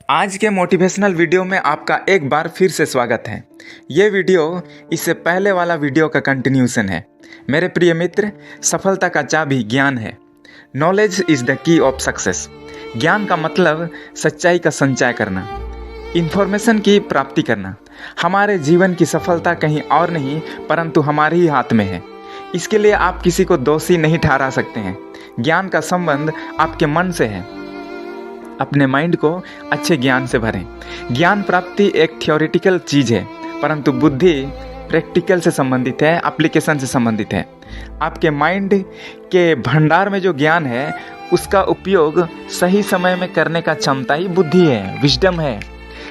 आज के motivational video में आपका एक बार फिर से स्वागत है। ये वीडियो इससे पहले वाला वीडियो का कंटिन्यूशन है। मेरे प्रिय मित्र, सफलता का चाबी ज्ञान है। Knowledge is the key of success. ज्ञान का मतलब सच्चाई का संचय करना, इन्फॉर्मेशन की प्राप्ति करना। हमारे जीवन की सफलता कहीं और नहीं परंतु हमारे ही हाथ में है। इसके लिए आप किसी को दोषी नहीं ठहरा सकते हैं। ज्ञान का संबंध आपके मन से है। अपने माइंड को अच्छे ज्ञान से भरें। ज्ञान प्राप्ति एक थ्योरेटिकल चीज़ है परंतु बुद्धि प्रैक्टिकल से संबंधित है, एप्लीकेशन से संबंधित है। आपके माइंड के भंडार में जो ज्ञान है उसका उपयोग सही समय में करने का क्षमता ही बुद्धि है, विजडम है।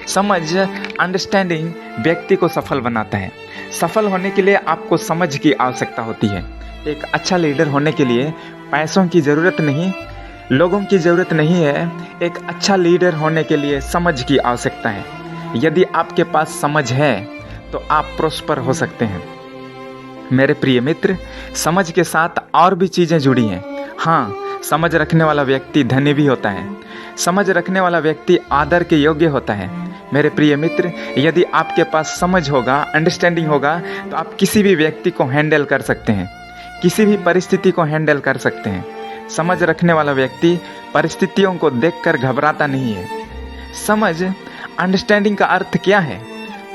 समझ, अंडरस्टैंडिंग व्यक्ति को सफल बनाता है। सफल होने के लिए आपको समझ की आवश्यकता होती है। एक अच्छा लीडर होने के लिए पैसों की ज़रूरत नहीं, लोगों की ज़रूरत नहीं है। एक अच्छा लीडर होने के लिए समझ की आवश्यकता है। यदि आपके पास समझ है तो आप प्रॉस्पर हो सकते हैं। मेरे प्रिय मित्र, समझ के साथ और भी चीज़ें जुड़ी हैं। हाँ, समझ रखने वाला व्यक्ति धनी भी होता है। समझ रखने वाला व्यक्ति आदर के योग्य होता है। मेरे प्रिय मित्र, यदि आपके पास समझ होगा, अंडरस्टैंडिंग होगा तो आप किसी भी व्यक्ति को हैंडल कर सकते हैं, किसी भी परिस्थिति को हैंडल कर सकते हैं। समझ रखने वाला व्यक्ति परिस्थितियों को देखकर घबराता नहीं है। समझ, अंडरस्टैंडिंग का अर्थ क्या है?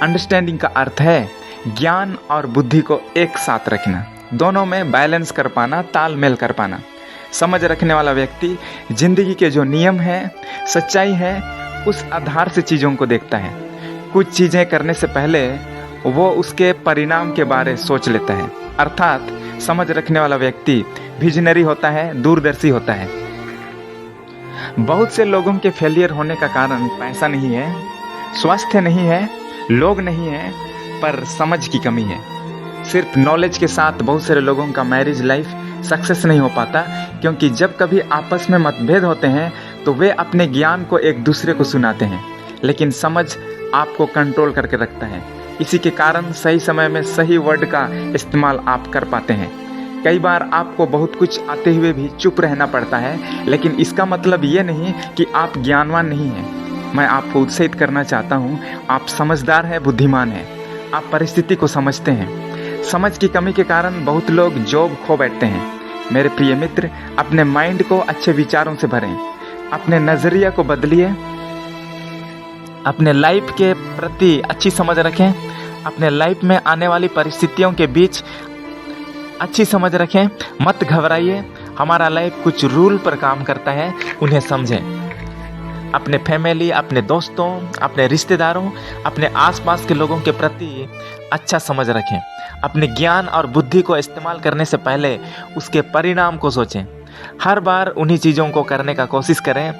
अंडरस्टैंडिंग का अर्थ है ज्ञान और बुद्धि को एक साथ रखना, दोनों में बैलेंस कर पाना, तालमेल कर पाना। समझ रखने वाला व्यक्ति जिंदगी के जो नियम हैं, सच्चाई है, उस आधार से चीज़ों को देखता है। कुछ चीज़ें करने से पहले वो उसके परिणाम के बारे सोच लेता है। अर्थात समझ रखने वाला व्यक्ति विजनरी होता है, दूरदर्शी होता है। बहुत से लोगों के फेलियर होने का कारण पैसा नहीं है, स्वास्थ्य नहीं है, लोग नहीं है, पर समझ की कमी है। सिर्फ नॉलेज के साथ बहुत सारे लोगों का मैरिज लाइफ सक्सेस नहीं हो पाता, क्योंकि जब कभी आपस में मतभेद होते हैं तो वे अपने ज्ञान को एक दूसरे को सुनाते हैं, लेकिन समझ आपको कंट्रोल करके रखता है। इसी के कारण सही समय में सही वर्ड का इस्तेमाल आप कर पाते हैं। कई बार आपको बहुत कुछ आते हुए भी चुप रहना पड़ता है, लेकिन इसका मतलब ये नहीं कि आप ज्ञानवान नहीं हैं। मैं आपको उत्साहित करना चाहता हूँ, आप समझदार हैं, बुद्धिमान हैं, आप परिस्थिति को समझते हैं। समझ की कमी के कारण बहुत लोग जॉब खो बैठते हैं। मेरे प्रिय मित्र, अपने माइंड को अच्छे विचारों से भरें, अपने नज़रिया को बदलिए, अपने लाइफ के प्रति अच्छी समझ रखें, अपने लाइफ में आने वाली परिस्थितियों के बीच अच्छी समझ रखें। मत घबराइए। हमारा लाइफ कुछ रूल पर काम करता है, उन्हें समझें। अपने फैमिली, अपने दोस्तों, अपने रिश्तेदारों, अपने आसपास के लोगों के प्रति अच्छा समझ रखें। अपने ज्ञान और बुद्धि को इस्तेमाल करने से पहले उसके परिणाम को सोचें। हर बार उन्हीं चीज़ों को करने का कोशिश करें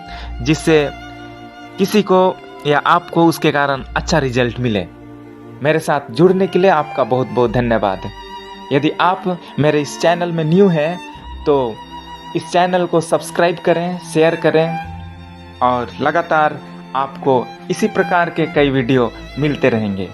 जिससे किसी को या आपको उसके कारण अच्छा रिजल्ट मिले। मेरे साथ जुड़ने के लिए आपका बहुत बहुत धन्यवाद। यदि आप मेरे इस चैनल में न्यू हैं तो इस चैनल को सब्सक्राइब करें, शेयर करें और लगातार आपको इसी प्रकार के कई वीडियो मिलते रहेंगे।